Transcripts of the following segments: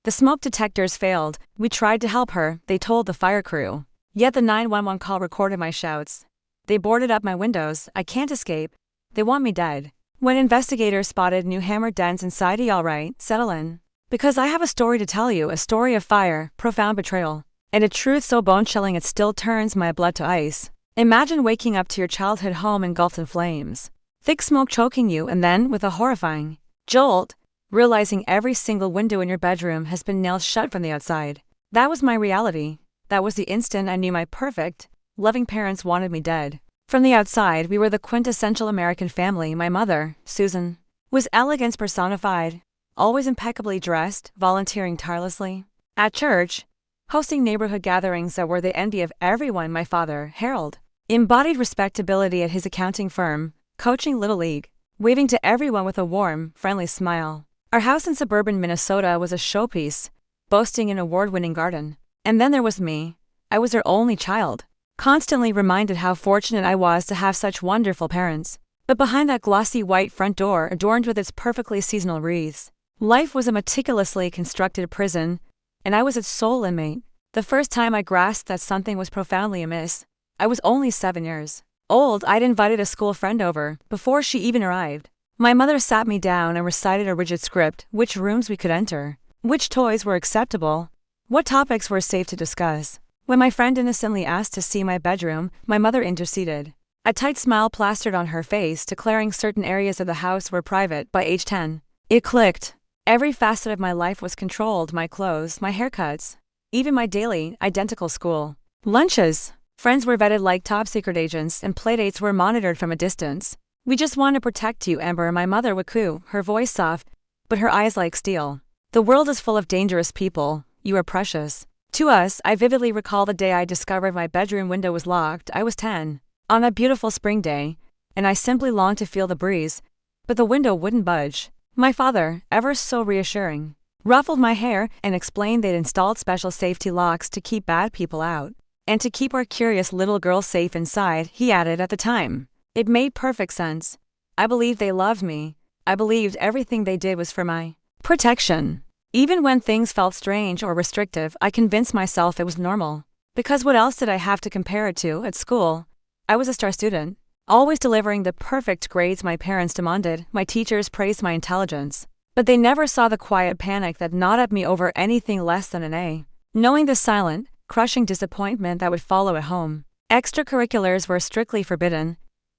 The smoke detectors failed. We tried to help her, they told the fire crew. Yet the 911 call recorded my shouts. They boarded up my windows, I can't escape. They want me dead. When investigators spotted new hammer dents inside, alright, settle in. Because I have a story to tell you, a story of fire, profound betrayal, and a truth so bone-chilling it still turns my blood to ice. Imagine waking up to your childhood home engulfed in flames. Thick smoke choking you, and then, with a horrifying jolt, realizing every single window in your bedroom has been nailed shut from the outside. That was my reality. That was the instant I knew my perfect, loving parents wanted me dead. From the outside, we were the quintessential American family. My mother, Susan, was elegance personified, always impeccably dressed, volunteering tirelessly. At church, hosting neighborhood gatherings that were the envy of everyone. My father, Harold, embodied respectability at his accounting firm, coaching Little League, waving to everyone with a warm, friendly smile. Our house in suburban Minnesota was a showpiece, boasting an award-winning garden. And then there was me. I was their only child, constantly reminded how fortunate I was to have such wonderful parents. But behind that glossy white front door adorned with its perfectly seasonal wreaths, life was a meticulously constructed prison, and I was its sole inmate. The first time I grasped that something was profoundly amiss, I was only 7 years old. I'd invited a school friend over, before she even arrived. My mother sat me down and recited a rigid script, which rooms we could enter, which toys were acceptable, what topics were safe to discuss. When my friend innocently asked to see my bedroom, my mother interceded. A tight smile plastered on her face, declaring certain areas of the house were private. By age 10, it clicked. Every facet of my life was controlled: my clothes, my haircuts, even my daily, identical school lunches. Friends were vetted like top-secret agents, and playdates were monitored from a distance. We just want to protect you, Amber, my mother would coo, her voice soft, but her eyes like steel. The world is full of dangerous people. You are precious to us. I vividly recall the day I discovered my bedroom window was locked. I was 10, on a beautiful spring day, and I simply longed to feel the breeze, but the window wouldn't budge. My father, ever so reassuring, ruffled my hair and explained they'd installed special safety locks to keep bad people out, and to keep our curious little girl safe inside. He added, at the time, it made perfect sense. I believed they loved me. I believed everything they did was for my protection. Even when things felt strange or restrictive, I convinced myself it was normal. Because what else did I have to compare it to? At school, I was a star student, always delivering the perfect grades my parents demanded. My teachers praised my intelligence, but they never saw the quiet panic that gnawed at me over anything less than an A. Knowing the silent, crushing disappointment that would follow at home. Extracurriculars were strictly forbidden.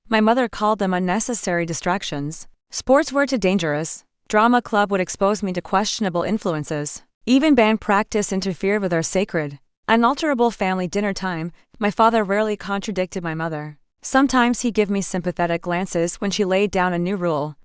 My mother called them unnecessary distractions. Sports were too dangerous. Drama club would expose me to questionable influences. Even band practice interfered with our sacred, unalterable family dinner time. My father rarely contradicted my mother. Sometimes he'd give me sympathetic glances when she laid down a new rule,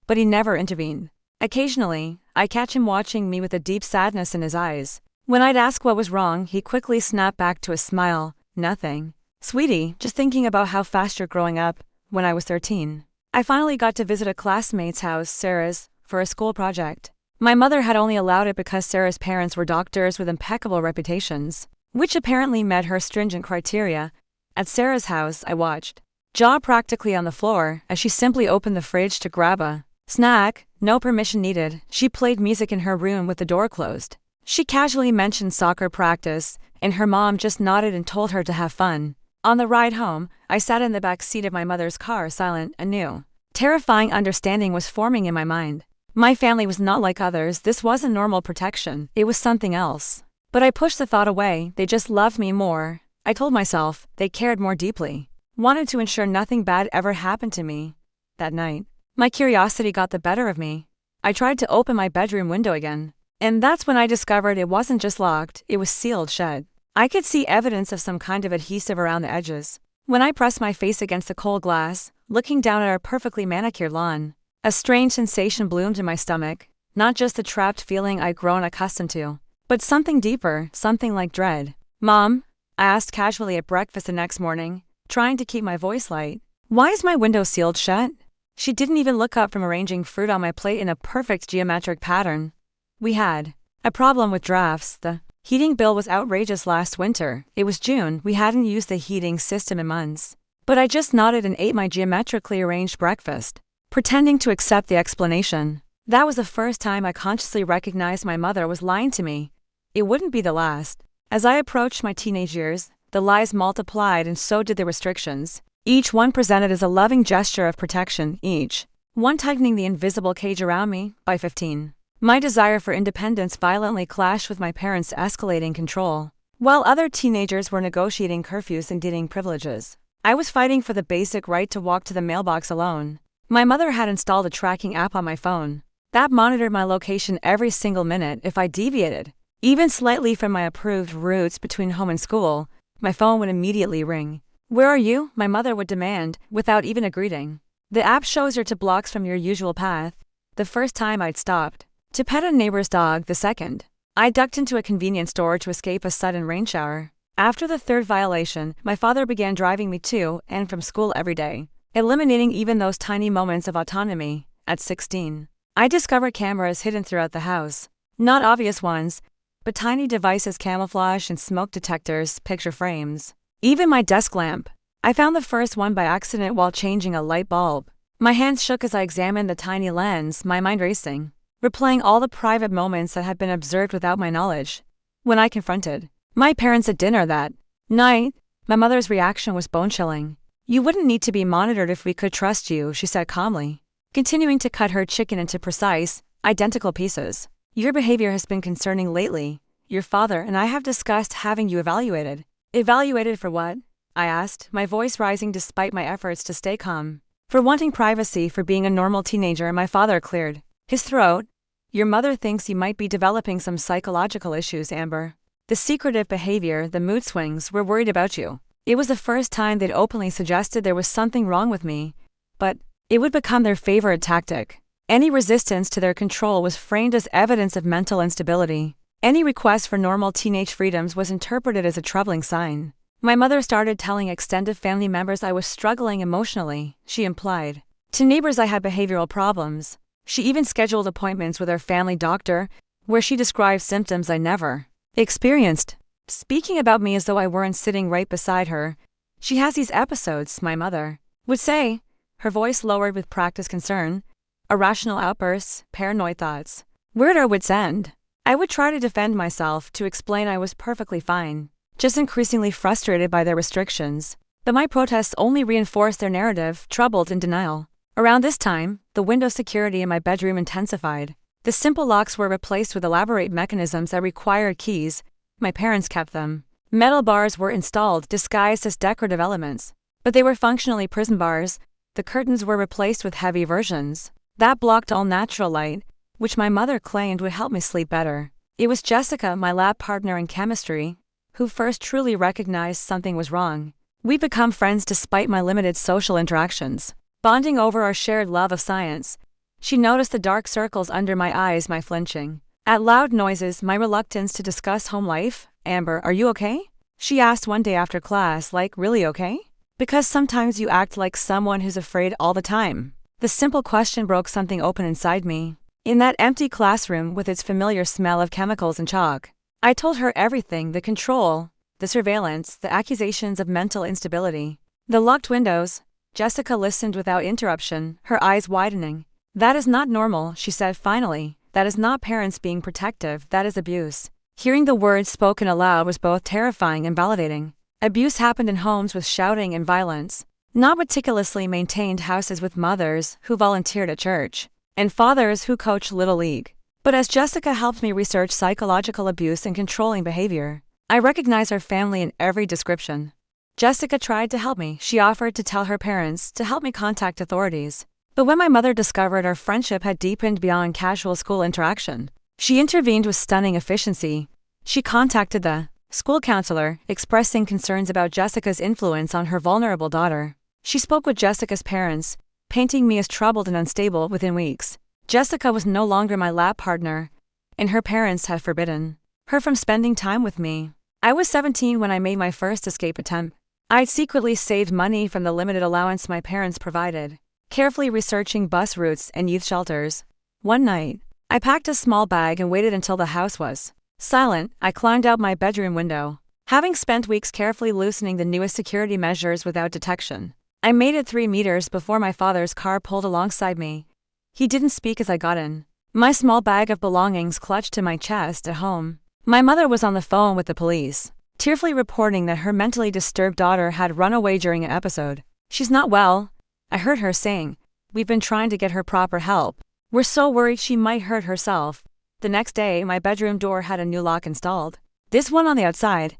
but he never intervened. Occasionally, I'd catch him watching me with a deep sadness in his eyes. When I'd ask what was wrong, he quickly snapped back to a smile. Nothing. Sweetie, just thinking about how fast you're growing up. When I was 13, I finally got to visit a classmate's house, Sarah's, for a school project. My mother had only allowed it because Sarah's parents were doctors with impeccable reputations, which apparently met her stringent criteria. At Sarah's house, I watched, jaw practically on the floor, as she simply opened the fridge to grab a snack. No permission needed. She played music in her room with the door closed. She casually mentioned soccer practice, and her mom just nodded and told her to have fun. On the ride home, I sat in the back seat of my mother's car, silent. A new, terrifying understanding was forming in my mind. My family was not like others. This wasn't normal protection. It was something else. But I pushed the thought away. They just loved me more. I told myself they cared more deeply, wanted to ensure nothing bad ever happened to me. That night, my curiosity got the better of me. I tried to open my bedroom window again, and that's when I discovered it wasn't just locked, it was sealed shut. I could see evidence of some kind of adhesive around the edges. When I pressed my face against the cold glass, looking down at our perfectly manicured lawn, a strange sensation bloomed in my stomach. Not just the trapped feeling I'd grown accustomed to, but something deeper, something like dread. Mom, I asked casually at breakfast the next morning, trying to keep my voice light, why is my window sealed shut? She didn't even look up from arranging fruit on my plate in a perfect geometric pattern. We had a problem with drafts. The heating bill was outrageous last winter. It was June. We hadn't used the heating system in months. But I just nodded and ate my geometrically arranged breakfast, pretending to accept the explanation. That was the first time I consciously recognized my mother was lying to me. It wouldn't be the last. As I approached my teenage years, the lies multiplied and so did the restrictions, each one presented as a loving gesture of protection, each one tightening the invisible cage around me. By 15, my desire for independence violently clashed with my parents' escalating control. While other teenagers were negotiating curfews and dating privileges, I was fighting for the basic right to walk to the mailbox alone. My mother had installed a tracking app on my phone that monitored my location every single minute. If I deviated, even slightly, from my approved routes between home and school, my phone would immediately ring. "Where are you?" my mother would demand, without even a greeting. "The app shows you're 2 blocks from your usual path." The first time I'd stopped to pet a neighbor's dog, the second I ducked into a convenience store to escape a sudden rain shower. After the third violation, my father began driving me to and from school every day, eliminating even those tiny moments of autonomy. At 16, I discovered cameras hidden throughout the house. Not obvious ones, but tiny devices, camouflage and smoke detectors, picture frames. Even my desk lamp. I found the first one by accident while changing a light bulb. My hands shook as I examined the tiny lens, my mind racing, replaying all the private moments that had been observed without my knowledge. When I confronted my parents at dinner that night, my mother's reaction was bone-chilling. "You wouldn't need to be monitored if we could trust you," she said calmly, continuing to cut her chicken into precise, identical pieces. "Your behavior has been concerning lately. Your father and I have discussed having you evaluated." "Evaluated for what?" I asked, my voice rising despite my efforts to stay calm. "For wanting privacy, for being a normal teenager." My father cleared his throat. "Your mother thinks you might be developing some psychological issues, Amber. The secretive behavior, the mood swings, we're worried about you." It was the first time they'd openly suggested there was something wrong with me, but it would become their favorite tactic. Any resistance to their control was framed as evidence of mental instability. Any request for normal teenage freedoms was interpreted as a troubling sign. My mother started telling extended family members I was struggling emotionally, she implied. To neighbors I had behavioral problems. She even scheduled appointments with our family doctor, where she described symptoms I never experienced, speaking about me as though I weren't sitting right beside her. "She has these episodes," my mother would say, her voice lowered with practiced concern. "Irrational outbursts, paranoid thoughts. We're at our wits' end." I would try to defend myself, to explain I was perfectly fine, just increasingly frustrated by their restrictions. But my protests only reinforced their narrative, troubled and denial. Around this time, the window security in my bedroom intensified. The simple locks were replaced with elaborate mechanisms that required keys. My parents kept them. Metal bars were installed, disguised as decorative elements, but they were functionally prison bars. The curtains were replaced with heavy versions that blocked all natural light, which my mother claimed would help me sleep better. It was Jessica, my lab partner in chemistry, who first truly recognized something was wrong. We'd become friends despite my limited social interactions, bonding over our shared love of science. She noticed the dark circles under my eyes, my flinching at loud noises, my reluctance to discuss home life. "Amber, are you okay?" she asked one day after class. "Like, really okay? Because sometimes you act like someone who's afraid all the time." The simple question broke something open inside me. In that empty classroom with its familiar smell of chemicals and chalk, I told her everything: the control, the surveillance, the accusations of mental instability, the locked windows. Jessica listened without interruption, her eyes widening. "That is not normal," she said finally. "That is not parents being protective, that is abuse." Hearing the words spoken aloud was both terrifying and validating. Abuse happened in homes with shouting and violence, not meticulously maintained houses with mothers who volunteered at church and fathers who coached Little League. But as Jessica helped me research psychological abuse and controlling behavior, I recognized our family in every description. Jessica tried to help me. She offered to tell her parents, to help me contact authorities. But when my mother discovered our friendship had deepened beyond casual school interaction, she intervened with stunning efficiency. She contacted the school counselor, expressing concerns about Jessica's influence on her vulnerable daughter. She spoke with Jessica's parents, painting me as troubled and unstable. Within weeks, Jessica was no longer my lab partner, and her parents had forbidden her from spending time with me. I was 17 when I made my first escape attempt. I'd secretly saved money from the limited allowance my parents provided, carefully researching bus routes and youth shelters. One night, I packed a small bag and waited until the house was silent. I climbed out my bedroom window. Having spent weeks carefully loosening the newest security measures without detection, I made it 3 meters before my father's car pulled alongside me. He didn't speak as I got in. My small bag of belongings clutched to my chest at home. My mother was on the phone with the police, tearfully reporting that her mentally disturbed daughter had run away during an episode. "She's not well," I heard her saying. "We've been trying to get her proper help. We're so worried she might hurt herself." The next day, my bedroom door had a new lock installed. This one on the outside.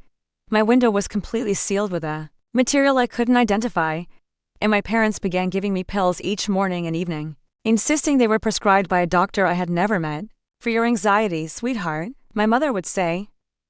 My window was completely sealed with a material I couldn't identify, and my parents began giving me pills each morning and evening, insisting they were prescribed by a doctor I had never met. "For your anxiety, sweetheart," my mother would say,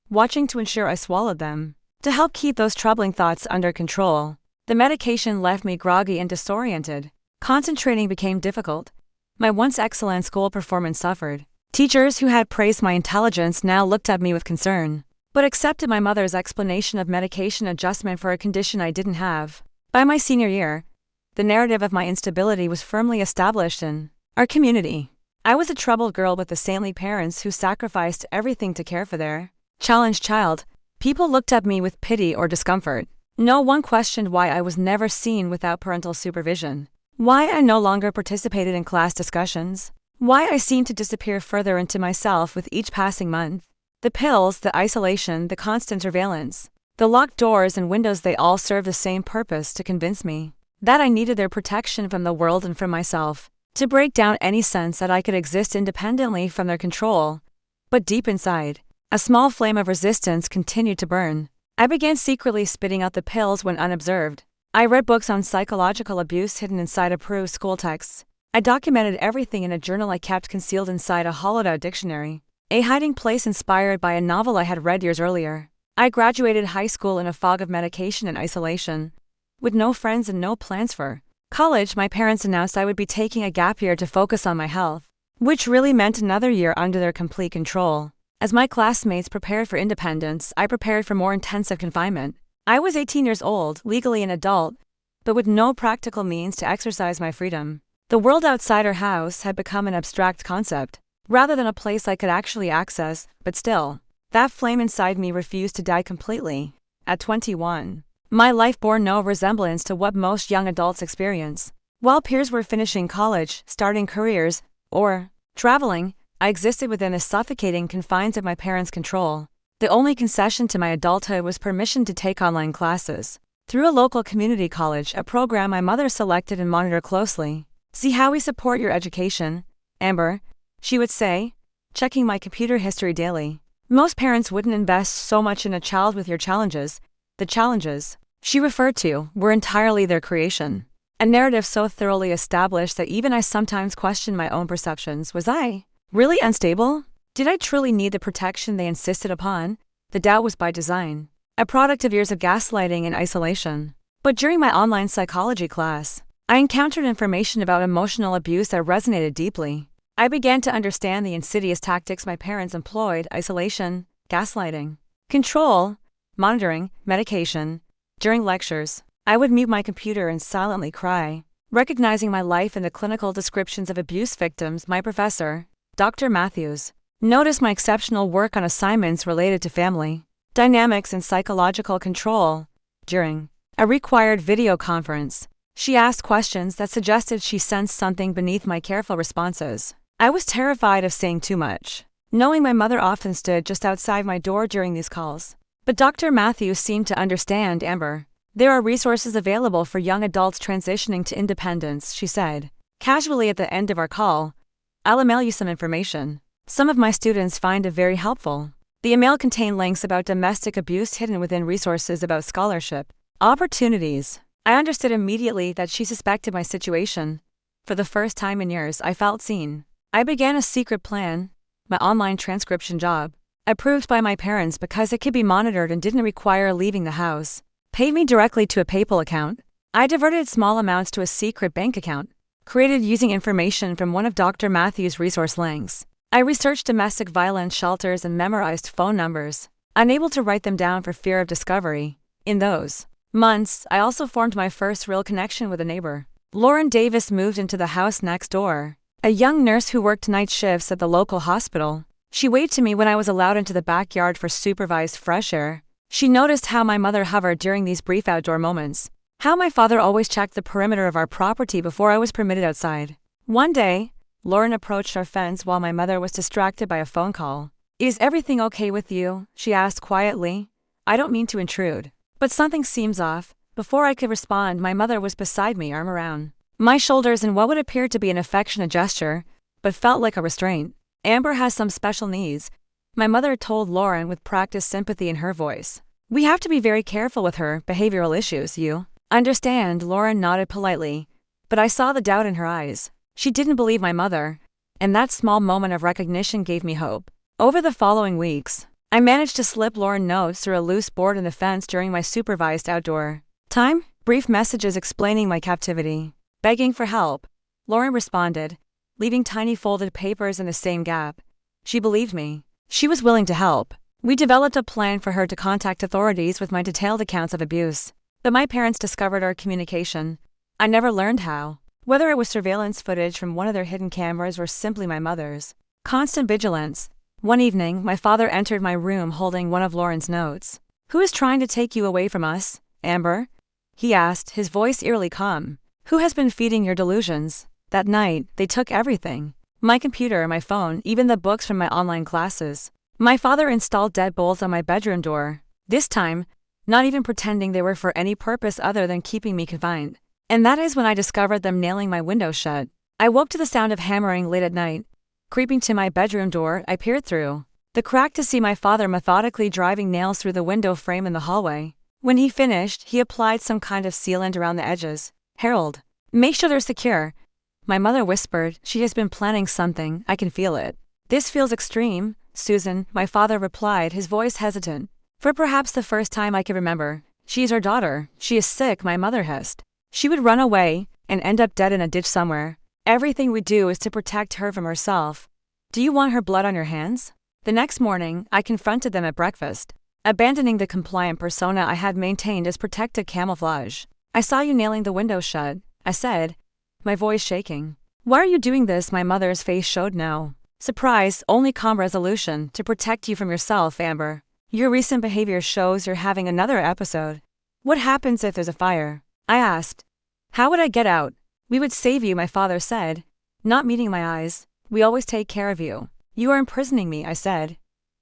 watching to ensure I swallowed them, to help keep those troubling thoughts under control. The medication left me groggy and disoriented. Concentrating became difficult. My once excellent school performance suffered. Teachers who had praised my intelligence now looked at me with concern, but accepted my mother's explanation of medication adjustment for a condition I didn't have. By my senior year, the narrative of my instability was firmly established in our community. I was a troubled girl with the saintly parents who sacrificed everything to care for their challenged child. People looked at me with pity or discomfort. No one questioned why I was never seen without parental supervision, why I no longer participated in class discussions, why I seemed to disappear further into myself with each passing month. The pills, the isolation, the constant surveillance, the locked doors and windows, they all served the same purpose: to convince me that I needed their protection from the world and from myself, to break down any sense that I could exist independently from their control. But deep inside, a small flame of resistance continued to burn. I began secretly spitting out the pills when unobserved. I read books on psychological abuse hidden inside approved school texts. I documented everything in a journal I kept concealed inside a hollowed-out dictionary, a hiding place inspired by a novel I had read years earlier. I graduated high school in a fog of medication and isolation, with no friends and no plans for college. My parents announced I would be taking a gap year to focus on my health, which really meant another year under their complete control. As my classmates prepared for independence, I prepared for more intensive confinement. I was 18 years old, legally an adult, but with no practical means to exercise my freedom. The world outside our house had become an abstract concept, rather than a place I could actually access, but still, that flame inside me refused to die completely. At 21, my life bore no resemblance to what most young adults experience. While peers were finishing college, starting careers, or traveling, I existed within the suffocating confines of my parents' control. The only concession to my adulthood was permission to take online classes through a local community college, a program my mother selected and monitored closely. "See how we support your education, Amber," she would say, checking my computer history daily. "Most parents wouldn't invest so much in a child with your challenges." The challenges she referred to were entirely their creation, a narrative so thoroughly established that even I sometimes questioned my own perceptions. Was I really unstable? Did I truly need the protection they insisted upon? The doubt was by design, a product of years of gaslighting and isolation. But during my online psychology class, I encountered information about emotional abuse that resonated deeply. I began to understand the insidious tactics my parents employed: isolation, gaslighting, control, monitoring, medication. During lectures, I would mute my computer and silently cry, recognizing my life in the clinical descriptions of abuse victims. My professor, Dr. Matthews, noticed my exceptional work on assignments related to family dynamics and psychological control. During a required video conference, she asked questions that suggested she sensed something beneath my careful responses. I was terrified of saying too much, knowing my mother often stood just outside my door during these calls. But Dr. Matthews seemed to understand. "Amber, there are resources available for young adults transitioning to independence," she said, casually at the end of our call. "I'll email you some information. Some of my students find it very helpful." The email contained links about domestic abuse hidden within resources about scholarship opportunities. I understood immediately that she suspected my situation. For the first time in years, I felt seen. I began a secret plan, my online transcription job, approved by my parents because it could be monitored and didn't require leaving the house, paid me directly to a PayPal account. I diverted small amounts to a secret bank account, created using information from one of Dr. Matthews' resource links. I researched domestic violence shelters and memorized phone numbers, unable to write them down for fear of discovery. In those months, I also formed my first real connection with a neighbor. Lauren Davis moved into the house next door, a young nurse who worked night shifts at the local hospital. She waved to me when I was allowed into the backyard for supervised fresh air. She noticed how my mother hovered during these brief outdoor moments, how my father always checked the perimeter of our property before I was permitted outside. One day, Lauren approached our fence while my mother was distracted by a phone call. Is everything okay with you? She asked quietly. I don't mean to intrude, but something seems off. Before I could respond, my mother was beside me, arm around my shoulders in what would appear to be an affectionate gesture, but felt like a restraint. Amber has some special needs, my mother told Lauren with practiced sympathy in her voice. We have to be very careful with her behavioral issues, you understand? Lauren nodded politely, but I saw the doubt in her eyes. She didn't believe my mother, and that small moment of recognition gave me hope. Over the following weeks, I managed to slip Lauren notes through a loose board in the fence during my supervised outdoor time, brief messages explaining my captivity, begging for help. Lauren responded, leaving tiny folded papers in the same gap. She believed me. She was willing to help. We developed a plan for her to contact authorities with my detailed accounts of abuse. But my parents discovered our communication. I never learned how. Whether it was surveillance footage from one of their hidden cameras or simply my mother's constant vigilance. One evening, my father entered my room holding one of Lauren's notes. Who is trying to take you away from us, Amber? He asked, his voice eerily calm. Who has been feeding your delusions? That night, they took everything. My computer, my phone, even the books from my online classes. My father installed deadbolts on my bedroom door. This time, not even pretending they were for any purpose other than keeping me confined. And that is when I discovered them nailing my window shut. I woke to the sound of hammering late at night. Creeping to my bedroom door, I peered through the crack to see my father methodically driving nails through the window frame in the hallway. When he finished, he applied some kind of sealant around the edges. Harold, make sure they're secure. My mother whispered, she has been planning something, I can feel it. This feels extreme, Susan, my father replied, his voice hesitant. For perhaps the first time I can remember, she is our daughter, she is sick, my mother hissed. She would run away, and end up dead in a ditch somewhere. Everything we do is to protect her from herself. Do you want her blood on your hands? The next morning, I confronted them at breakfast, abandoning the compliant persona I had maintained as protective camouflage. I saw you nailing the window shut, I said, my voice shaking. Why are you doing this? My mother's face showed no surprise, only calm resolution, to protect you from yourself, Amber. Your recent behavior shows you're having another episode. What happens if there's a fire? I asked. How would I get out? We would save you, my father said, not meeting my eyes. We always take care of you. You are imprisoning me, I said.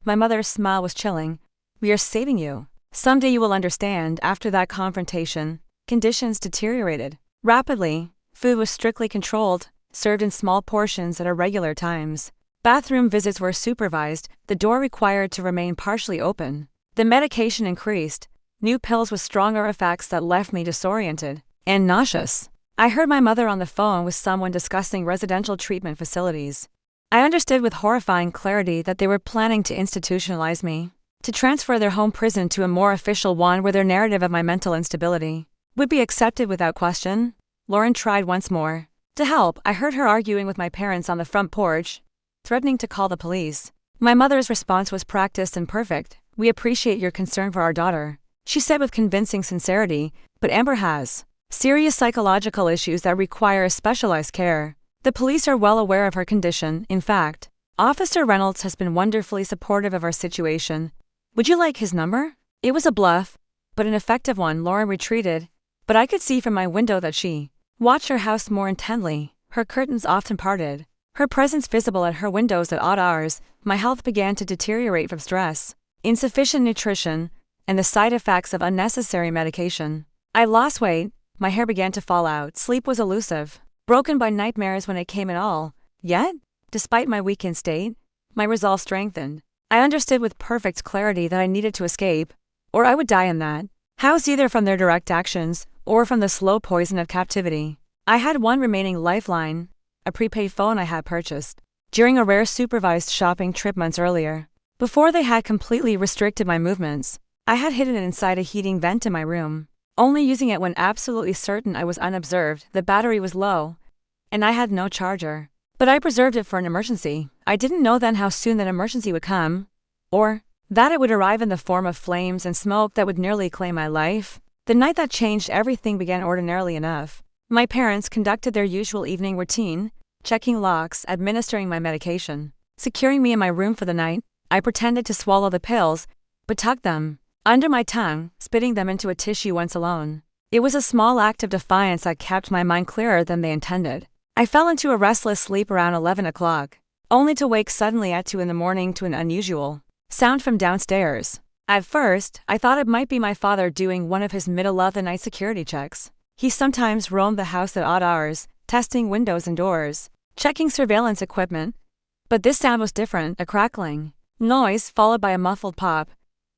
My mother's smile was chilling. We are saving you. Someday you will understand. After that confrontation, conditions deteriorated rapidly. Food was strictly controlled, served in small portions at irregular times. Bathroom visits were supervised, the door required to remain partially open. The medication increased, new pills with stronger effects that left me disoriented and nauseous. I heard my mother on the phone with someone discussing residential treatment facilities. I understood with horrifying clarity that they were planning to institutionalize me, to transfer their home prison to a more official one where their narrative of my mental instability would be accepted without question. Lauren tried once more to help. I heard her arguing with my parents on the front porch, threatening to call the police. My mother's response was practiced and perfect. We appreciate your concern for our daughter, she said with convincing sincerity, but Amber has serious psychological issues that require specialized care. The police are well aware of her condition. In fact, Officer Reynolds has been wonderfully supportive of our situation. Would you like his number? It was a bluff, but an effective one. Lauren retreated, but I could see from my window that she watched her house more intently, her curtains often parted, her presence visible at her windows at odd hours. My health began to deteriorate from stress, insufficient nutrition, and the side effects of unnecessary medication. I lost weight, my hair began to fall out, sleep was elusive, broken by nightmares when it came at all. Yet, despite my weakened state, my resolve strengthened. I understood with perfect clarity that I needed to escape, or I would die in that house, either from their direct actions or from the slow poison of captivity. I had one remaining lifeline, a prepaid phone I had purchased during a rare supervised shopping trip months earlier. Before they had completely restricted my movements, I had hidden it inside a heating vent in my room, only using it when absolutely certain I was unobserved. The battery was low, and I had no charger. But I preserved it for an emergency. I didn't know then how soon that emergency would come, or that it would arrive in the form of flames and smoke that would nearly claim my life. The night that changed everything began ordinarily enough. My parents conducted their usual evening routine, checking locks, administering my medication, securing me in my room for the night. I pretended to swallow the pills, but tucked them under my tongue, spitting them into a tissue once alone. It was a small act of defiance that kept my mind clearer than they intended. I fell into a restless sleep around 11 o'clock, only to wake suddenly at 2 in the morning to an unusual sound from downstairs. At first, I thought it might be my father doing one of his middle-of-the-night security checks. He sometimes roamed the house at odd hours, testing windows and doors, checking surveillance equipment. But this sound was different, a crackling noise followed by a muffled pop.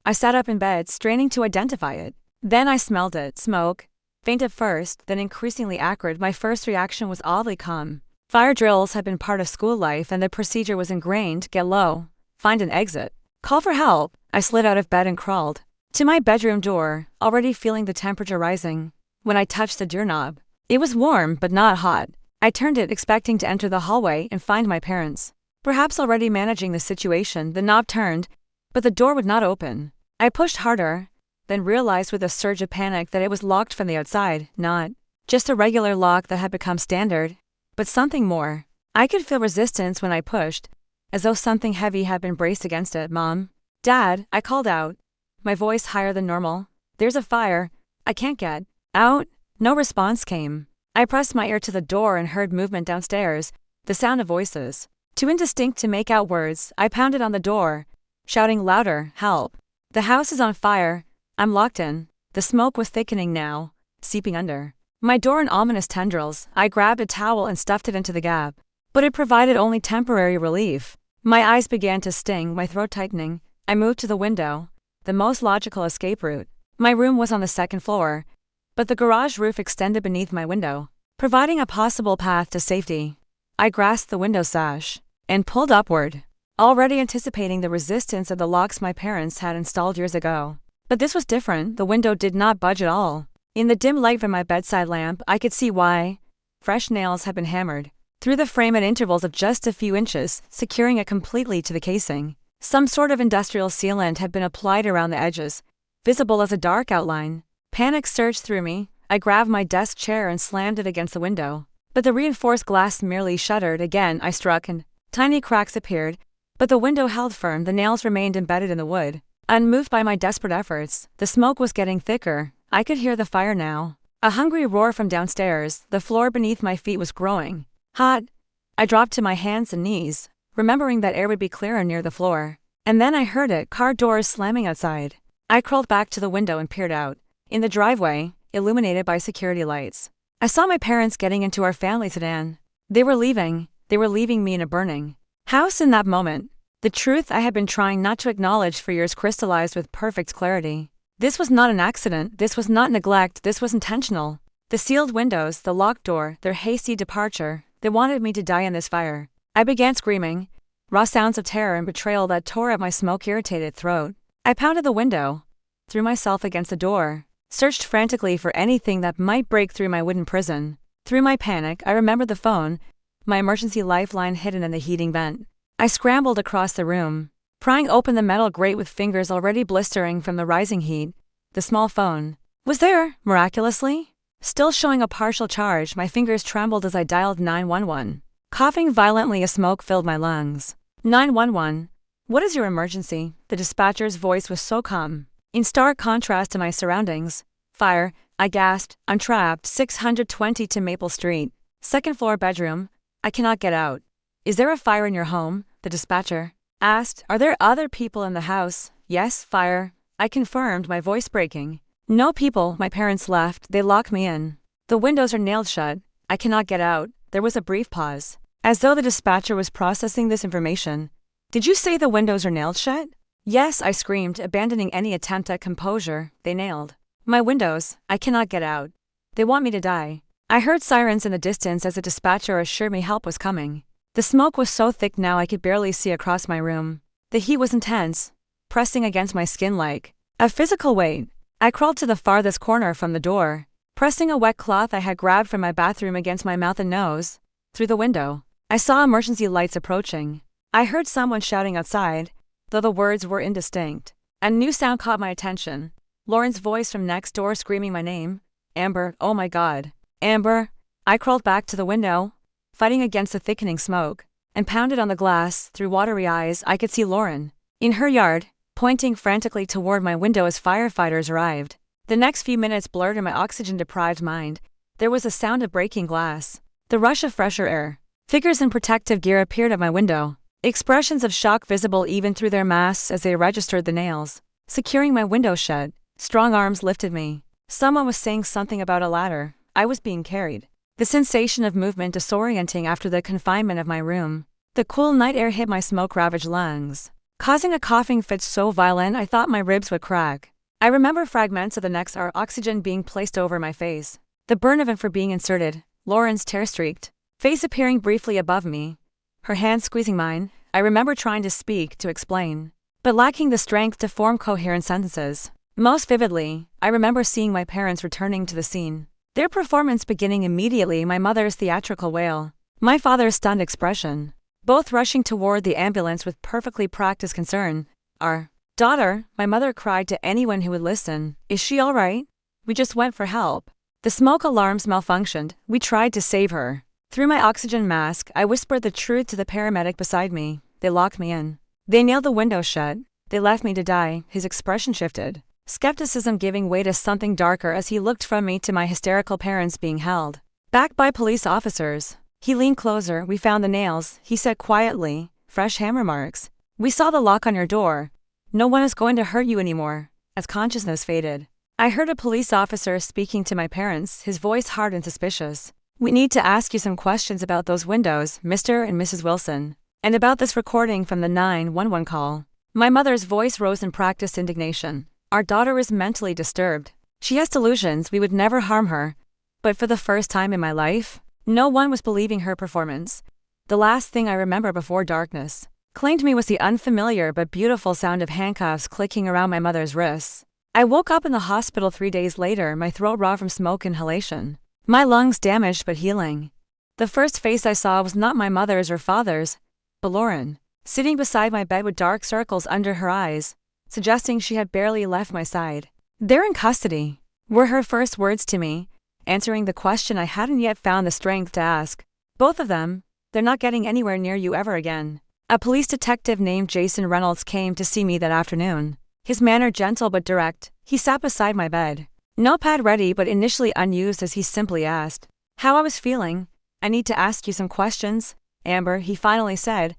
I sat up in bed, straining to identify it. Then I smelled it, smoke. Faint at first, then increasingly acrid. My first reaction was oddly calm. Fire drills had been part of school life and the procedure was ingrained: get low, find an exit, call for help. I slid out of bed and crawled to my bedroom door, already feeling the temperature rising. When I touched the doorknob, it was warm but not hot. I turned it, expecting to enter the hallway and find my parents, perhaps already managing the situation. The knob turned, but the door would not open. I pushed harder, then realized with a surge of panic that it was locked from the outside, not just a regular lock that had become standard, but something more. I could feel resistance when I pushed, as though something heavy had been braced against it. Mom? Dad? I called out, my voice higher than normal. There's a fire. I can't get out. No response came. I pressed my ear to the door and heard movement downstairs, the sound of voices. Too indistinct to make out words, I pounded on the door, shouting louder, help. The house is on fire. I'm locked in. The smoke was thickening now, seeping under my door in ominous tendrils. I grabbed a towel and stuffed it into the gap, but it provided only temporary relief. My eyes began to sting, my throat tightening. I moved to the window, the most logical escape route. My room was on the second floor, but the garage roof extended beneath my window, providing a possible path to safety. I grasped the window sash and pulled upward, already anticipating the resistance of the locks my parents had installed years ago. But this was different. The window did not budge at all. In the dim light from my bedside lamp, I could see why. Fresh nails had been hammered through the frame at intervals of just a few inches, securing it completely to the casing. Some sort of industrial sealant had been applied around the edges, visible as a dark outline. Panic surged through me. I grabbed my desk chair and slammed it against the window. But the reinforced glass merely shuddered. Again I struck and tiny cracks appeared, but the window held firm. The nails remained embedded in the wood. Unmoved by my desperate efforts, the smoke was getting thicker. I could hear the fire now. A hungry roar from downstairs. The floor beneath my feet was growing hot. I dropped to my hands and knees, remembering that air would be clearer near the floor. And then I heard it, car doors slamming outside. I crawled back to the window and peered out. In the driveway, illuminated by security lights, I saw my parents getting into our family sedan. They were leaving me in a burning house. In that moment, the truth I had been trying not to acknowledge for years crystallized with perfect clarity. This was not an accident, this was not neglect, this was intentional. The sealed windows, the locked door, their hasty departure, they wanted me to die in this fire. I began screaming, raw sounds of terror and betrayal that tore at my smoke-irritated throat. I pounded the window, threw myself against the door, searched frantically for anything that might break through my wooden prison. Through my panic, I remembered the phone, my emergency lifeline hidden in the heating vent. I scrambled across the room, prying open the metal grate with fingers already blistering from the rising heat. The small phone was there, miraculously. Still showing a partial charge, my fingers trembled as I dialed 911. Coughing violently, a smoke filled my lungs. 911. What is your emergency? The dispatcher's voice was so calm, in stark contrast to my surroundings. Fire, I gasped. I'm trapped. 620 to Maple Street. Second floor bedroom. I cannot get out. Is there a fire in your home? The dispatcher asked. Are there other people in the house? Yes, fire. I confirmed, my voice breaking. No people. My parents left. They locked me in. The windows are nailed shut. I cannot get out. There was a brief pause, as though the dispatcher was processing this information. Did you say the windows are nailed shut? Yes, I screamed, abandoning any attempt at composure. They nailed my windows. I cannot get out. They want me to die. I heard sirens in the distance as the dispatcher assured me help was coming. The smoke was so thick now I could barely see across my room. The heat was intense, pressing against my skin like a physical weight. I crawled to the farthest corner from the door, pressing a wet cloth I had grabbed from my bathroom against my mouth and nose. Through the window, I saw emergency lights approaching. I heard someone shouting outside, though the words were indistinct. A new sound caught my attention. Lauren's voice from next door screaming my name. Amber, oh my God. Amber. I crawled back to the window, fighting against the thickening smoke, and pounded on the glass. Through watery eyes, I could see Lauren, in her yard, pointing frantically toward my window as firefighters arrived. The next few minutes blurred in my oxygen-deprived mind. There was a sound of breaking glass, The rush of fresher air. Figures in protective gear appeared at my window. Expressions of shock visible even through their masks as they registered the nails. Securing my window shut, strong arms lifted me. Someone was saying something about a ladder. I was being carried. The sensation of movement disorienting after the confinement of my room. The cool night air hit my smoke-ravaged lungs, causing a coughing fit so violent I thought my ribs would crack. I remember fragments of the next hour oxygen being placed over my face. The burn of it for being inserted, Lauren's tear-streaked face appearing briefly above me, her hand squeezing mine. I remember trying to speak, to explain, but lacking the strength to form coherent sentences. Most vividly, I remember seeing my parents returning to the scene. Their performance beginning immediately, my mother's theatrical wail, my father's stunned expression, both rushing toward the ambulance with perfectly practiced concern. Our daughter, my mother cried to anyone who would listen, is she all right? We just went for help. The smoke alarms malfunctioned, we tried to save her. Through my oxygen mask, I whispered the truth to the paramedic beside me. They locked me in. They nailed the window shut. They left me to die. His expression shifted, skepticism giving way to something darker as he looked from me to my hysterical parents being held back by police officers. He leaned closer. We found the nails, he said quietly, fresh hammer marks. We saw the lock on your door. No one is going to hurt you anymore. As consciousness faded, I heard a police officer speaking to my parents, his voice hard and suspicious. We need to ask you some questions about those windows, Mr. and Mrs. Wilson, and about this recording from the 911 call. My mother's voice rose in practiced indignation. Our daughter is mentally disturbed. She has delusions. We would never harm her. But for the first time in my life, no one was believing her performance. The last thing I remember before darkness claimed me was the unfamiliar but beautiful sound of handcuffs clicking around my mother's wrists. I woke up in the hospital 3 days later, my throat raw from smoke inhalation, my lungs damaged but healing. The first face I saw was not my mother's or father's, but Lauren, sitting beside my bed with dark circles under her eyes, suggesting she had barely left my side. "They're in custody," were her first words to me, answering the question I hadn't yet found the strength to ask. "Both of them, they're not getting anywhere near you ever again." A police detective named Jason Reynolds came to see me that afternoon. His manner gentle but direct. He sat beside my bed, notepad ready but initially unused, as he simply asked how I was feeling. "I need to ask you some questions, Amber," he finally said.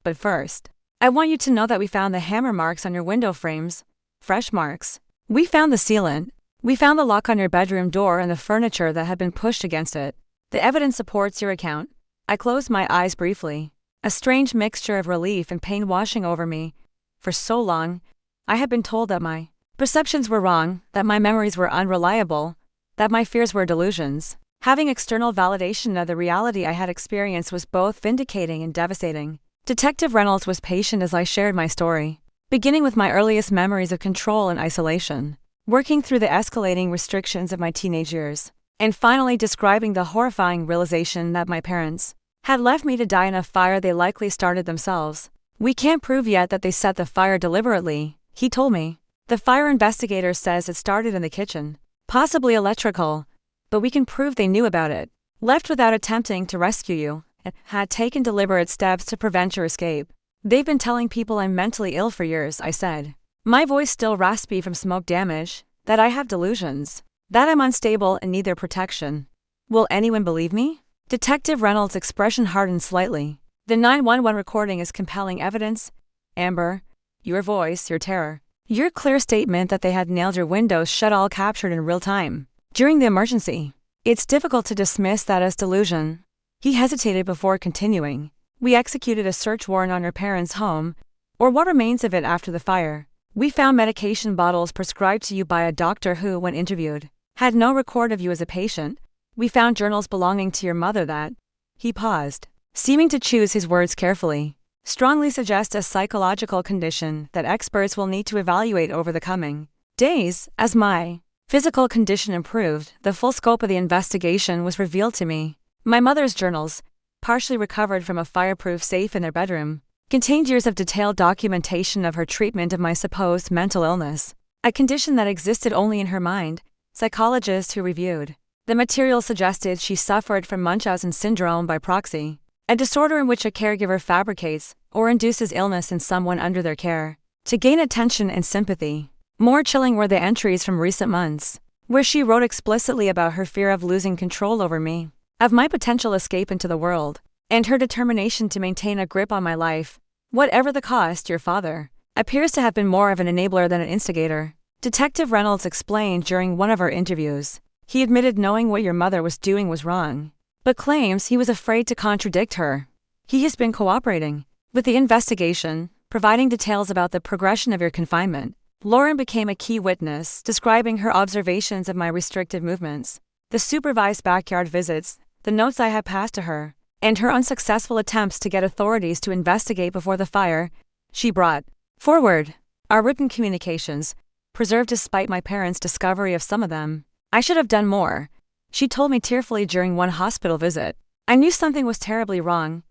"But first, I want you to know that we found the hammer marks on your window frames. Fresh marks. We found the sealant. We found the lock on your bedroom door and the furniture that had been pushed against it. The evidence supports your account." I closed my eyes briefly, a strange mixture of relief and pain washing over me. For so long, I had been told that my perceptions were wrong, that my memories were unreliable, that my fears were delusions. Having external validation of the reality I had experienced was both vindicating and devastating. Detective Reynolds was patient as I shared my story, beginning with my earliest memories of control and isolation, working through the escalating restrictions of my teenage years, and finally describing the horrifying realization that my parents had left me to die in a fire they likely started themselves. "We can't prove yet that they set the fire deliberately," he told me. "The fire investigator says it started in the kitchen, possibly electrical, but we can prove they knew about it, left without attempting to rescue you, and had taken deliberate steps to prevent your escape. They've been telling people I'm mentally ill for years," I said, my voice still raspy from smoke damage, "that I have delusions, that I'm unstable and need their protection. Will anyone believe me?" Detective Reynolds' expression hardened slightly. "The 911 recording is compelling evidence, Amber. Your voice, your terror, your clear statement that they had nailed your windows shut, all captured in real time during the emergency. It's difficult to dismiss that as delusion." He hesitated before continuing. "We executed a search warrant on your parents' home, or what remains of it after the fire. We found medication bottles prescribed to you by a doctor who, when interviewed, had no record of you as a patient. We found journals belonging to your mother that—" He paused, seeming to choose his words carefully. "Strongly suggest a psychological condition that experts will need to evaluate over the coming days. As my physical condition improved, the full scope of the investigation was revealed to me. My mother's journals, partially recovered from a fireproof safe in their bedroom, contained years of detailed documentation of her treatment of my supposed mental illness, a condition that existed only in her mind. Psychologists who reviewed the material suggested she suffered from Munchausen syndrome by proxy, a disorder in which a caregiver fabricates or induces illness in someone under their care to gain attention and sympathy. More chilling were the entries from recent months, where she wrote explicitly about her fear of losing control over me. of my potential escape into the world, and her determination to maintain a grip on my life. Whatever the cost, your father appears to have been more of an enabler than an instigator, Detective Reynolds explained during one of our interviews. He admitted knowing what your mother was doing was wrong, but claims he was afraid to contradict her. He has been cooperating with the investigation, providing details about the progression of your confinement. Lauren became a key witness, describing her observations of my restricted movements, the supervised backyard visits, the notes I had passed to her, and her unsuccessful attempts to get authorities to investigate before the fire. She brought forward our written communications, preserved despite my parents' discovery of some of them. I should have done more, she told me tearfully during one hospital visit. I knew something was terribly wrong,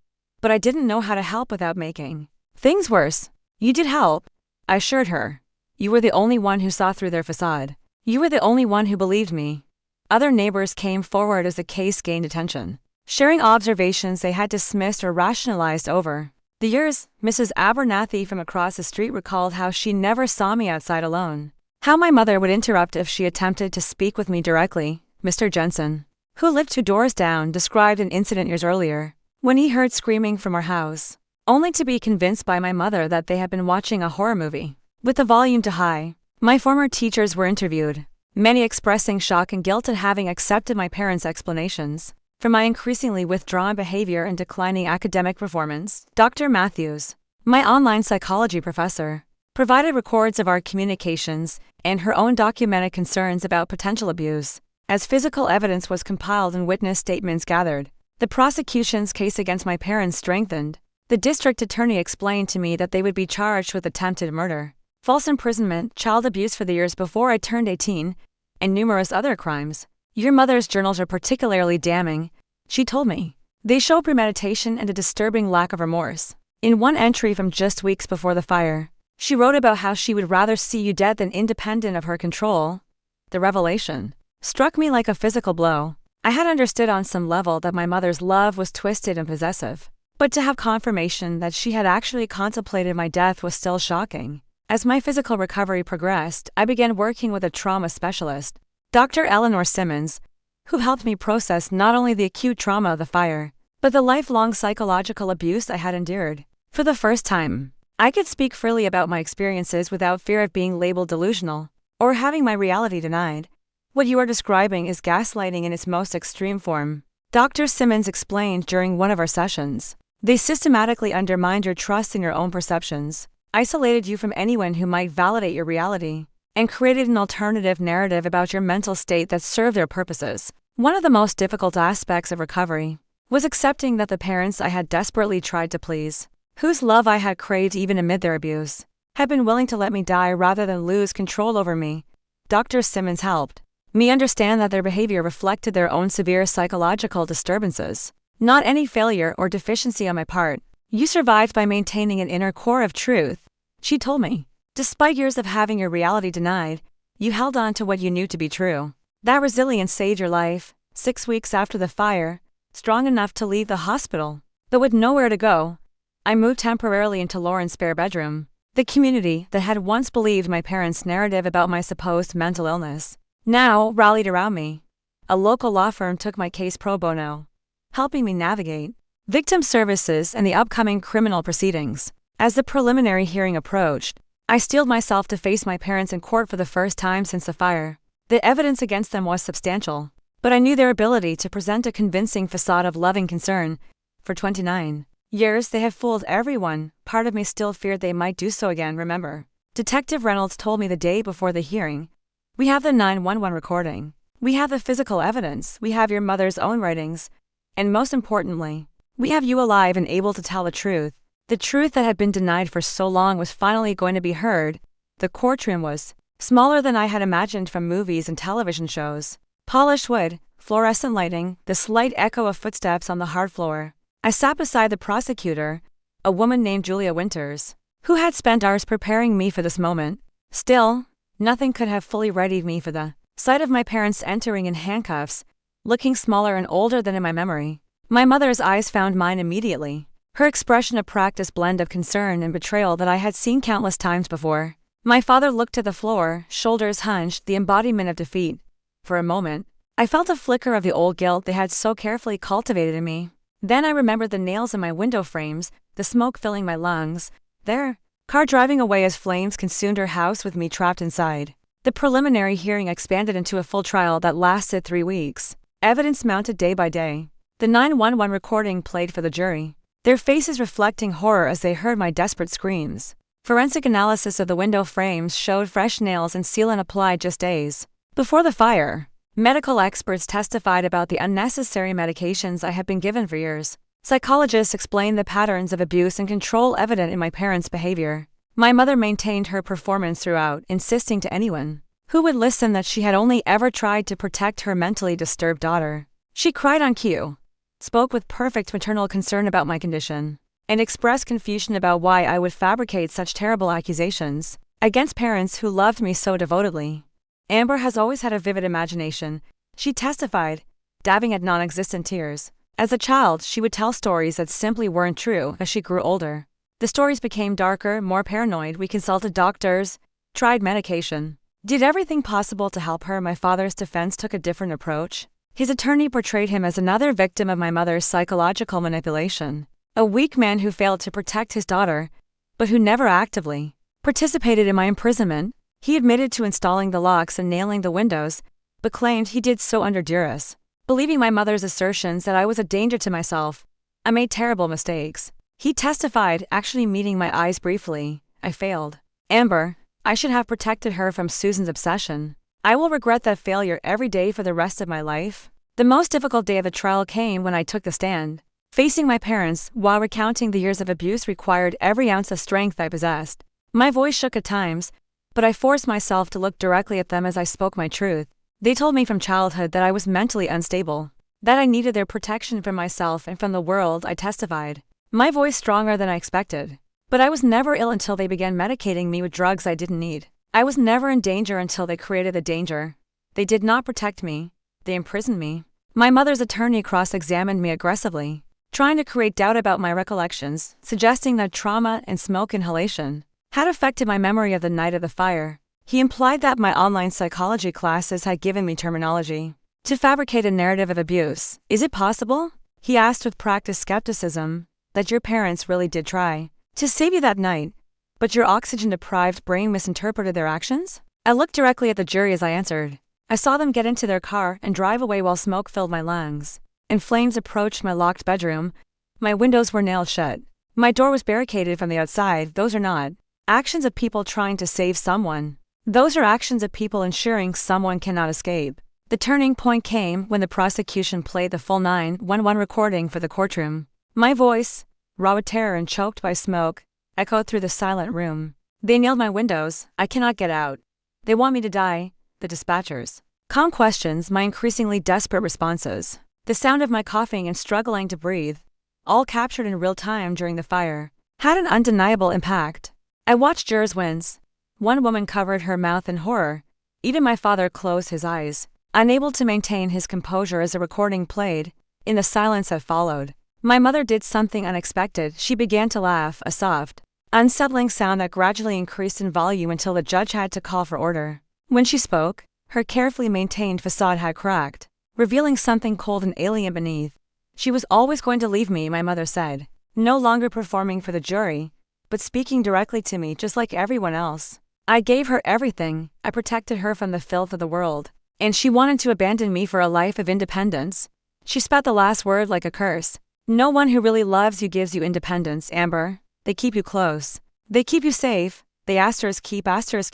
but I didn't know how to help without making things worse. You did help, I assured her. You were the only one who saw through their facade. You were the only one who believed me. Other neighbors came forward as the case gained attention, sharing observations they had dismissed or rationalized over the years. Mrs. Abernathy from across the street recalled how she never saw me outside alone, how my mother would interrupt if she attempted to speak with me directly. Mr. Jensen, who lived 2 doors down, described an incident years earlier, when he heard screaming from our house, only to be convinced by my mother that they had been watching a horror movie with the volume to high. My former teachers were interviewed, many expressing shock and guilt at having accepted my parents' explanations for my increasingly withdrawn behavior and declining academic performance. Dr. Matthews, my online psychology professor, provided records of our communications and her own documented concerns about potential abuse. As physical evidence was compiled and witness statements gathered, the prosecution's case against my parents strengthened. The district attorney explained to me that they would be charged with attempted murder, false imprisonment, child abuse for the years before I turned 18, and numerous other crimes. Your mother's journals are particularly damning, she told me. They show premeditation and a disturbing lack of remorse. In one entry from just weeks before the fire, she wrote about how she would rather see you dead than independent of her control. The revelation struck me like a physical blow. I had understood on some level that my mother's love was twisted and possessive, but to have confirmation that she had actually contemplated my death was still shocking. As my physical recovery progressed, I began working with a trauma specialist, Dr. Eleanor Simmons, who helped me process not only the acute trauma of the fire, but the lifelong psychological abuse I had endured. For the first time, I could speak freely about my experiences without fear of being labeled delusional or having my reality denied. What you are describing is gaslighting in its most extreme form, Dr. Simmons explained during one of our sessions. They systematically undermined your trust in your own perceptions, isolated you from anyone who might validate your reality, and created an alternative narrative about your mental state that served their purposes. One of the most difficult aspects of recovery was accepting that the parents I had desperately tried to please, whose love I had craved even amid their abuse, had been willing to let me die rather than lose control over me. Dr. Simmons helped me understand that their behavior reflected their own severe psychological disturbances, not any failure or deficiency on my part. You survived by maintaining an inner core of truth, she told me. Despite years of having your reality denied, you held on to what you knew to be true. That resilience saved your life. 6 weeks after the fire, strong enough to leave the hospital, but with nowhere to go, I moved temporarily into Lauren's spare bedroom. The community that had once believed my parents' narrative about my supposed mental illness now rallied around me. A local law firm took my case pro bono, helping me navigate victim services and the upcoming criminal proceedings. As the preliminary hearing approached, I steeled myself to face my parents in court for the first time since the fire. The evidence against them was substantial, but I knew their ability to present a convincing facade of loving concern. For 29 years they have fooled everyone. Part of me still feared they might do so again. Remember, Detective Reynolds told me the day before the hearing, we have the 911 recording, we have the physical evidence, we have your mother's own writings, and most importantly, we have you alive and able to tell the truth. The truth that had been denied for so long was finally going to be heard. The courtroom was smaller than I had imagined from movies and television shows. Polished wood, fluorescent lighting, the slight echo of footsteps on the hard floor. I sat beside the prosecutor, a woman named Julia Winters, who had spent hours preparing me for this moment. Still, nothing could have fully readied me for the sight of my parents entering in handcuffs, looking smaller and older than in my memory. My mother's eyes found mine immediately, her expression a practiced blend of concern and betrayal that I had seen countless times before. My father looked to the floor, shoulders hunched, the embodiment of defeat. For a moment, I felt a flicker of the old guilt they had so carefully cultivated in me. Then I remembered the nails in my window frames, the smoke filling my lungs, their car driving away as flames consumed her house with me trapped inside. The preliminary hearing expanded into a full trial that lasted 3 weeks. Evidence mounted day by day. The 911 recording played for the jury, their faces reflecting horror as they heard my desperate screams. Forensic analysis of the window frames showed fresh nails and sealant applied just days before the fire. Medical experts testified about the unnecessary medications I had been given for years. Psychologists explained the patterns of abuse and control evident in my parents' behavior. My mother maintained her performance throughout, insisting to anyone who would listen that she had only ever tried to protect her mentally disturbed daughter. She cried on cue, spoke with perfect maternal concern about my condition, and expressed confusion about why I would fabricate such terrible accusations against parents who loved me so devotedly. Amber has always had a vivid imagination, she testified, dabbing at non-existent tears. As a child, she would tell stories that simply weren't true as she grew older. The stories became darker, more paranoid. We consulted doctors, tried medication, did everything possible to help her. My father's defense took a different approach. His attorney portrayed him as another victim of my mother's psychological manipulation, a weak man who failed to protect his daughter, but who never actively participated in my imprisonment. He admitted to installing the locks and nailing the windows, but claimed he did so under duress. Believing my mother's assertions that I was a danger to myself, I made terrible mistakes. He testified, actually meeting my eyes briefly. I failed Amber. I should have protected her from Susan's obsession. I will regret that failure every day for the rest of my life. The most difficult day of the trial came when I took the stand. Facing my parents while recounting the years of abuse required every ounce of strength I possessed. My voice shook at times, but I forced myself to look directly at them as I spoke my truth. They told me from childhood that I was mentally unstable, that I needed their protection from myself and from the world. I testified, my voice stronger than I expected. But I was never ill until they began medicating me with drugs I didn't need. I was never in danger until they created the danger. They did not protect me, they imprisoned me. My mother's attorney cross-examined me aggressively, trying to create doubt about my recollections, suggesting that trauma and smoke inhalation had affected my memory of the night of the fire. He implied that my online psychology classes had given me terminology to fabricate a narrative of abuse. Is it possible, he asked with practiced skepticism, that your parents really did try to save you that night, but your oxygen-deprived brain misinterpreted their actions? I looked directly at the jury as I answered. I saw them get into their car and drive away while smoke filled my lungs, and flames approached my locked bedroom. My windows were nailed shut. My door was barricaded from the outside. Those are not actions of people trying to save someone. Those are actions of people ensuring someone cannot escape. The turning point came when the prosecution played the full 911 recording for the courtroom. My voice, raw with terror and choked by smoke, echoed through the silent room. They nailed my windows. I cannot get out. They want me to die. The dispatchers. Calm questions, my increasingly desperate responses. The sound of my coughing and struggling to breathe, all captured in real time during the fire, had an undeniable impact. I watched jurors wince. One woman covered her mouth in horror. Even my father closed his eyes, unable to maintain his composure as the recording played. In the silence that followed, my mother did something unexpected. She began to laugh, a soft, unsettling sound that gradually increased in volume until the judge had to call for order. When she spoke, her carefully maintained facade had cracked, revealing something cold and alien beneath. She was always going to leave me, my mother said, no longer performing for the jury, but speaking directly to me just like everyone else. I gave her everything. I protected her from the filth of the world, and she wanted to abandon me for a life of independence. She spat the last word like a curse. No one who really loves you gives you independence, Amber. They keep you close. They keep you safe. They keep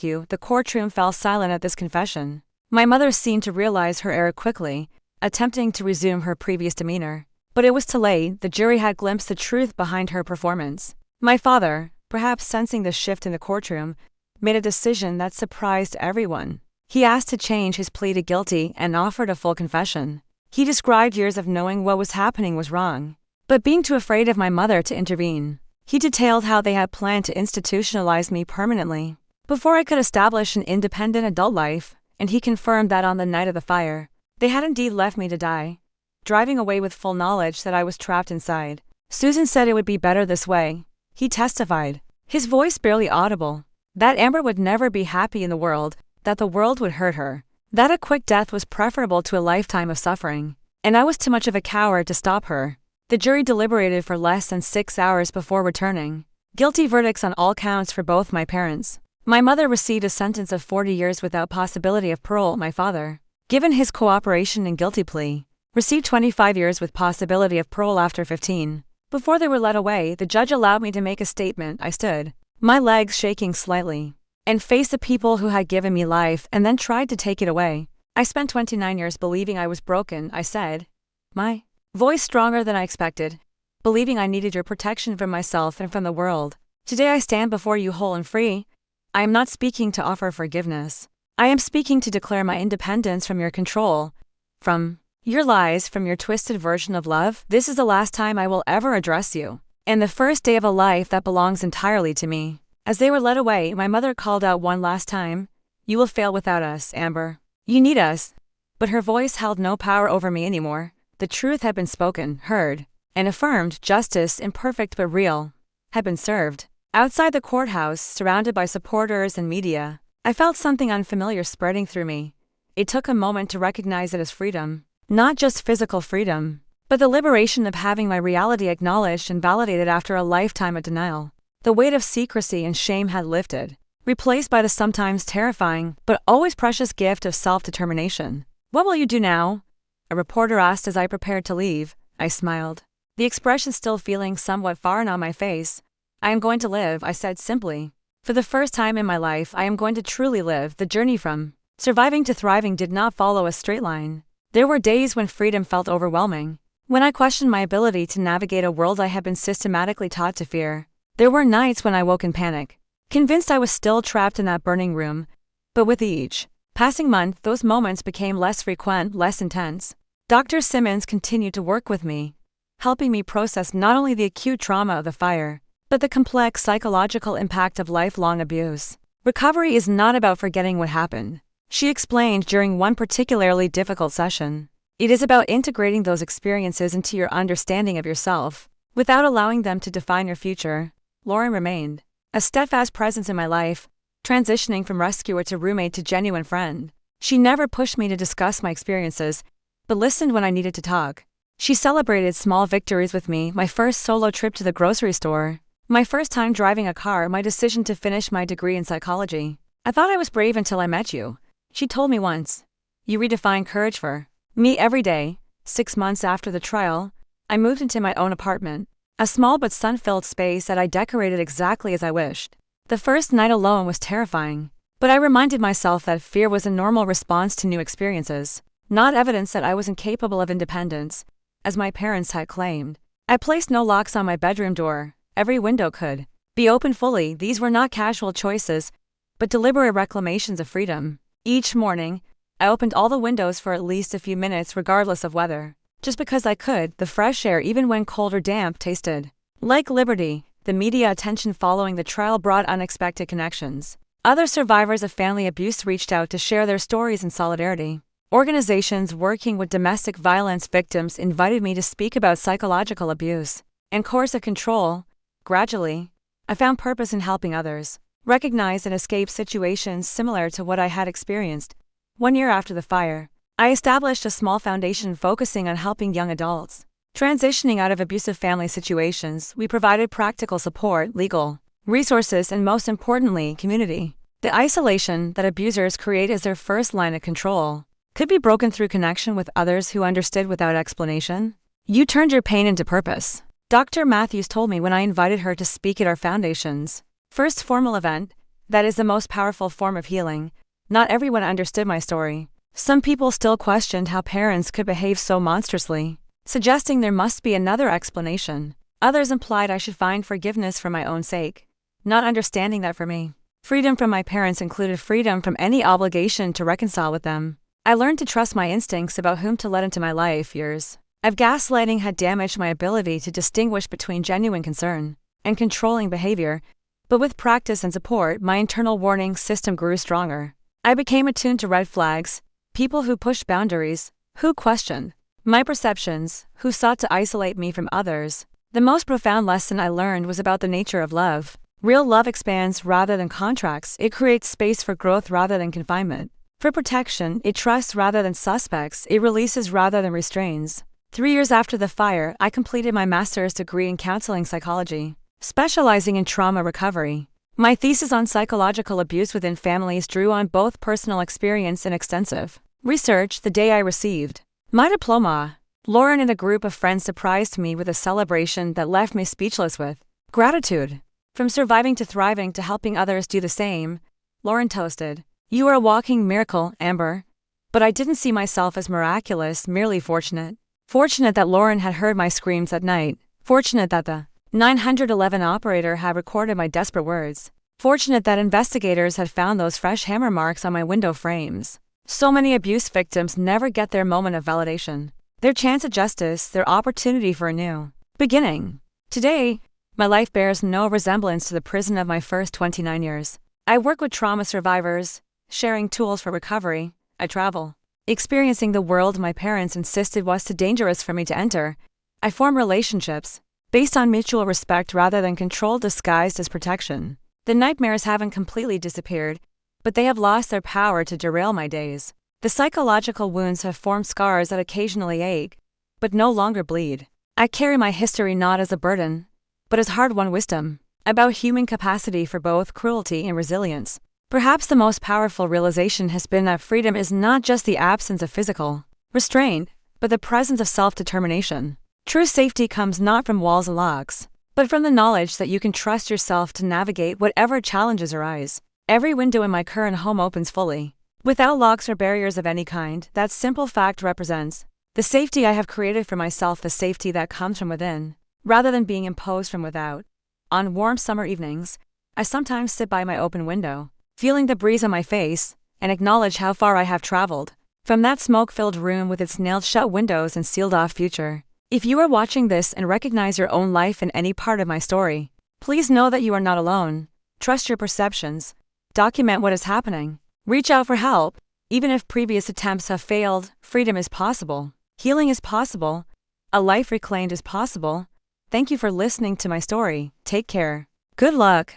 you. The courtroom fell silent at this confession. My mother seemed to realize her error quickly, attempting to resume her previous demeanor. But it was too late. The jury had glimpsed the truth behind her performance. My father, perhaps sensing the shift in the courtroom, made a decision that surprised everyone. He asked to change his plea to guilty and offered a full confession. He described years of knowing what was happening was wrong, but being too afraid of my mother to intervene. He detailed how they had planned to institutionalize me permanently before I could establish an independent adult life, and he confirmed that on the night of the fire, they had indeed left me to die, driving away with full knowledge that I was trapped inside. Susan said it would be better this way, he testified, his voice barely audible, that Amber would never be happy in the world, that the world would hurt her. that a quick death was preferable to a lifetime of suffering, and I was too much of a coward to stop her. The jury deliberated for less than 6 hours before returning guilty verdicts on all counts for both my parents. My mother received a sentence of 40 years without possibility of parole. My father, given his cooperation and guilty plea, received 25 years with possibility of parole after 15. Before they were led away, the judge allowed me to make a statement. I stood, my legs shaking slightly, and faced the people who had given me life and then tried to take it away. I spent 29 years believing I was broken, I said, my voice stronger than I expected, believing I needed your protection from myself and from the world. Today I stand before you whole and free. I am not speaking to offer forgiveness. I am speaking to declare my independence from your control, from your lies, from your twisted version of love. This is the last time I will ever address you, and the first day of a life that belongs entirely to me. As they were led away, my mother called out one last time, you will fail without us, Amber. You need us. But her voice held no power over me anymore. The truth had been spoken, heard, and affirmed. Justice, imperfect but real, had been served. Outside the courthouse, surrounded by supporters and media, I felt something unfamiliar spreading through me. It took a moment to recognize it as freedom. Not just physical freedom, but the liberation of having my reality acknowledged and validated after a lifetime of denial. The weight of secrecy and shame had lifted, replaced by the sometimes terrifying but always precious gift of self-determination. What will you do now? A reporter asked as I prepared to leave. I smiled, the expression still feeling somewhat foreign on my face. I am going to live, I said simply. For the first time in my life, I am going to truly live. The journey from surviving to thriving did not follow a straight line. There were days when freedom felt overwhelming, when I questioned my ability to navigate a world I had been systematically taught to fear. There were nights when I woke in panic, convinced I was still trapped in that burning room. But with each passing month, those moments became less frequent, less intense. Dr. Simmons continued to work with me, helping me process not only the acute trauma of the fire, but the complex psychological impact of lifelong abuse. Recovery is not about forgetting what happened, she explained during one particularly difficult session. It is about integrating those experiences into your understanding of yourself, without allowing them to define your future. Lauren remained a steadfast presence in my life, transitioning from rescuer to roommate to genuine friend. She never pushed me to discuss my experiences, but listened when I needed to talk. She celebrated small victories with me, my first solo trip to the grocery store, my first time driving a car, my decision to finish my degree in psychology. I thought I was brave until I met you, she told me once. You redefine courage for me every day. 6 months after the trial, I moved into my own apartment, a small but sun-filled space that I decorated exactly as I wished. The first night alone was terrifying, but I reminded myself that fear was a normal response to new experiences, not evidence that I was incapable of independence, as my parents had claimed. I placed no locks on my bedroom door. Every window could be open fully. These were not casual choices, but deliberate reclamations of freedom. Each morning, I opened all the windows for at least a few minutes regardless of weather. Just because I could, the fresh air, even when cold or damp, tasted like liberty. The media attention following the trial brought unexpected connections. Other survivors of family abuse reached out to share their stories in solidarity. Organizations working with domestic violence victims invited me to speak about psychological abuse and coercive control. Gradually, I found purpose in helping others recognize and escape situations similar to what I had experienced. 1 year after the fire, I established a small foundation focusing on helping young adults transitioning out of abusive family situations. We provided practical support, legal resources, and most importantly, community. The isolation that abusers create as their first line of control could be broken through connection with others who understood without explanation. You turned your pain into purpose, Dr. Matthews told me when I invited her to speak at our foundation's first formal event. That is the most powerful form of healing. Not everyone understood my story. Some people still questioned how parents could behave so monstrously, suggesting there must be another explanation. Others implied I should find forgiveness for my own sake, not understanding that for me, freedom from my parents included freedom from any obligation to reconcile with them. I learned to trust my instincts about whom to let into my life. Years of gaslighting had damaged my ability to distinguish between genuine concern and controlling behavior, but with practice and support, my internal warning system grew stronger. I became attuned to red flags, people who pushed boundaries, who questioned my perceptions, who sought to isolate me from others. The most profound lesson I learned was about the nature of love. Real love expands rather than contracts. It creates space for growth rather than confinement. For protection, it trusts rather than suspects, it releases rather than restrains. 3 years after the fire, I completed my master's degree in counseling psychology, specializing in trauma recovery. My thesis on psychological abuse within families drew on both personal experience and extensive research. The day I received my diploma, Lauren and a group of friends surprised me with a celebration that left me speechless with gratitude. From surviving to thriving to helping others do the same, Lauren toasted, "You are a walking miracle, Amber." But I didn't see myself as miraculous, merely fortunate. Fortunate that Lauren had heard my screams at night. Fortunate that the 911 operator had recorded my desperate words. Fortunate that investigators had found those fresh hammer marks on my window frames. So many abuse victims never get their moment of validation, their chance at justice, their opportunity for a new beginning. Today, my life bears no resemblance to the prison of my first 29 years. I work with trauma survivors, sharing tools for recovery. I travel, experiencing the world my parents insisted was too dangerous for me to enter. I form relationships based on mutual respect rather than control disguised as protection. The nightmares haven't completely disappeared, but they have lost their power to derail my days. The psychological wounds have formed scars that occasionally ache, but no longer bleed. I carry my history not as a burden, but as hard-won wisdom about human capacity for both cruelty and resilience. Perhaps the most powerful realization has been that freedom is not just the absence of physical restraint, but the presence of self-determination. True safety comes not from walls and locks, but from the knowledge that you can trust yourself to navigate whatever challenges arise. Every window in my current home opens fully, without locks or barriers of any kind. That simple fact represents the safety I have created for myself, the safety that comes from within, rather than being imposed from without. On warm summer evenings, I sometimes sit by my open window, feeling the breeze on my face, and acknowledge how far I have traveled from that smoke-filled room with its nailed-shut windows and sealed-off future. If you are watching this and recognize your own life in any part of my story, please know that you are not alone. Trust your perceptions. Document what is happening. Reach out for help. Even if previous attempts have failed, freedom is possible. Healing is possible. A life reclaimed is possible. Thank you for listening to my story. Take care. Good luck.